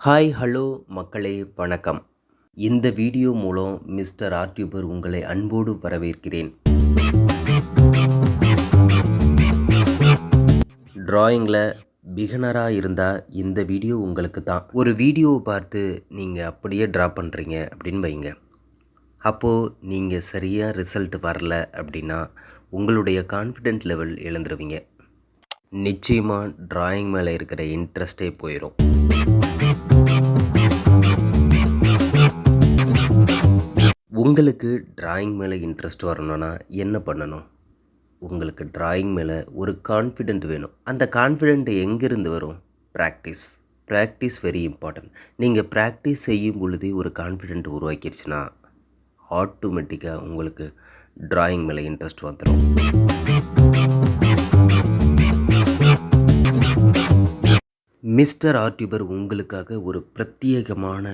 Hi hello மக்களே வணக்கம். இந்த வீடியோ மூலம் மிஸ்டர் ஆர்டியூபர் உங்களை அன்போடு வரவேற்கிறேன். டிராயிங்கில் பிகினராக இருந்தால் இந்த வீடியோ உங்களுக்கு தான். ஒரு வீடியோவை பார்த்து நீங்கள் அப்படியே ட்ரா பண்ணுறீங்க அப்படின்னு வைங்க. அப்போது நீங்கள் சரியாக ரிசல்ட் வரல அப்படின்னா உங்களுடைய கான்ஃபிடென்ட் லெவல் இழந்துருவீங்க. நிச்சயமாக டிராயிங் மேலே இருக்கிற இன்ட்ரெஸ்டே போயிடும். உங்களுக்கு டிராயிங் மேலே இன்ட்ரெஸ்ட் வரணும்னா என்ன பண்ணணும்? உங்களுக்கு டிராயிங் மேலே ஒரு கான்ஃபிடென்ட் வேணும். அந்த கான்ஃபிடென்ட் எங்கேருந்து வரும்? Practice very important. நீங்கள் ப்ராக்டிஸ் செய்யும் பொழுதே ஒரு கான்ஃபிடென்ட் உருவாக்கிடுச்சுன்னா ஆட்டோமேட்டிக்காக உங்களுக்கு டிராயிங் மேலே இன்ட்ரெஸ்ட் வந்துடும். மிஸ்டர் ஆர்டியூபர் உங்களுக்காக ஒரு பிரத்யேகமான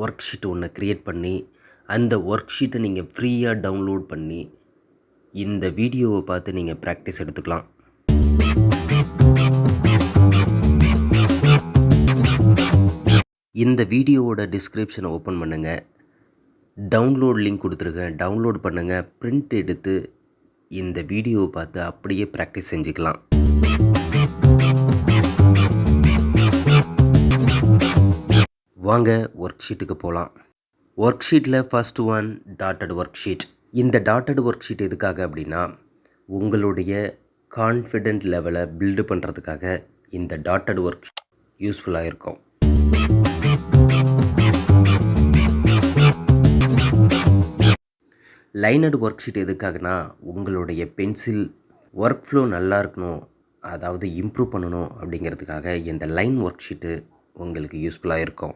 ஒர்க் ஷீட் ஒன்று க்ரியேட் பண்ணி அந்த ஒர்க் ஷீட்டை நீங்கள் ஃப்ரீயாக டவுன்லோட் பண்ணி இந்த வீடியோவை பார்த்து நீங்கள் ப்ராக்டிஸ் எடுத்துக்கலாம். இந்த வீடியோவோட டிஸ்கிரிப்ஷனை ஓப்பன் பண்ணுங்கள். டவுன்லோட் லிங்க் கொடுத்துருக்கேன். டவுன்லோட் பண்ணுங்கள். பிரிண்ட் எடுத்து இந்த வீடியோவை பார்த்து அப்படியே ப்ராக்டிஸ் செஞ்சுக்கலாம். வாங்க ஒர்க் ஷீட்டுக்கு போகலாம். ஒர்க் ஷீட்டில் first one dotted work sheet. இந்த டாட்டட் ஒர்க் ஷீட் எதுக்காக அப்படின்னா உங்களுடைய கான்ஃபிடென்ட் லெவலை பில்டு பண்ணுறதுக்காக இந்த டாட்டட் ஒர்க் யூஸ்ஃபுல்லாக இருக்கும். லைனட் ஒர்க் ஷீட் எதுக்காகனா உங்களுடைய பென்சில் ஒர்க் ஃப்ளோ நல்லா இருக்கணும், அதாவது இம்ப்ரூவ் பண்ணணும் அப்படிங்கிறதுக்காக இந்த லைன் ஒர்க் ஷீட்டு உங்களுக்கு யூஸ்ஃபுல்லாக இருக்கும்.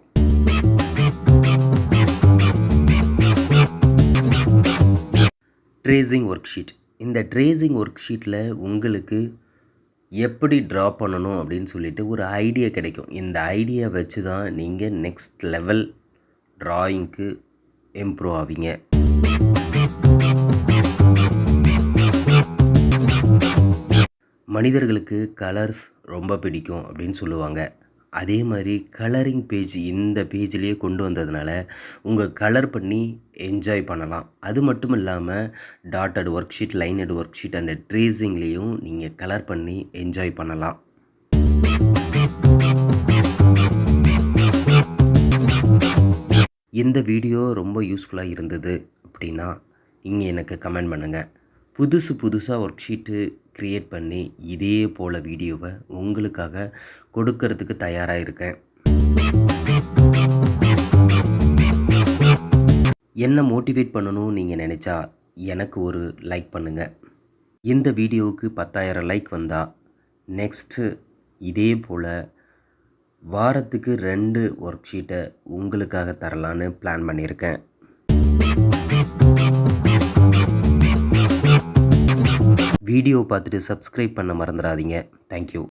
Tracing work sheet. இந்த ட்ரேசிங் ஒர்க் ஷீட்டில் உங்களுக்கு எப்படி ட்ரா பண்ணணும் அப்படின்னு சொல்லிட்டு ஒரு ஐடியா கிடைக்கும். இந்த ஐடியா வச்சு தான் நீங்கள் நெக்ஸ்ட் லெவல் ட்ராயிங்க்கு இம்ப்ரூவ் ஆவீங்க. மனிதர்களுக்கு கலர்ஸ் ரொம்ப பிடிக்கும் அப்படின்னு சொல்லுவாங்க. அதே மாதிரி கலரிங் பேஜ் இந்த பேஜ்லேயே கொண்டு வந்ததுனால உங்கள் கலர் பண்ணி என்ஜாய் பண்ணலாம். அது மட்டும் இல்லாமல் dotted work sheet, lined work sheet and ட்ரேசிங்லேயும் நீங்கள் கலர் பண்ணி என்ஜாய் பண்ணலாம். இந்த வீடியோ ரொம்ப யூஸ்ஃபுல்லாக இருந்தது அப்படின்னா நீங்கள் எனக்கு கமெண்ட் பண்ணுங்கள். புதுசாக ஒர்க் ஷீட்டு க்ரியேட் பண்ணி இதே போல் வீடியோவை உங்களுக்காக கொடுக்கறதுக்கு தயாராக இருக்கேன். என்ன மோட்டிவேட் பண்ணணும் நீங்கள் நினச்சா எனக்கு ஒரு லைக் பண்ணுங்கள். இந்த வீடியோவுக்கு 10,000 லைக் வந்தால் நெக்ஸ்ட்டு இதே போல் வாரத்துக்கு 2 ஒர்க் ஷீட்டை உங்களுக்காக தரலான்னு பிளான் பண்ணியிருக்கேன். வீடியோ பார்த்துட்டு சப்ஸ்கிரைப் பண்ண மறந்துடாதீங்க. தேங்க்யூ.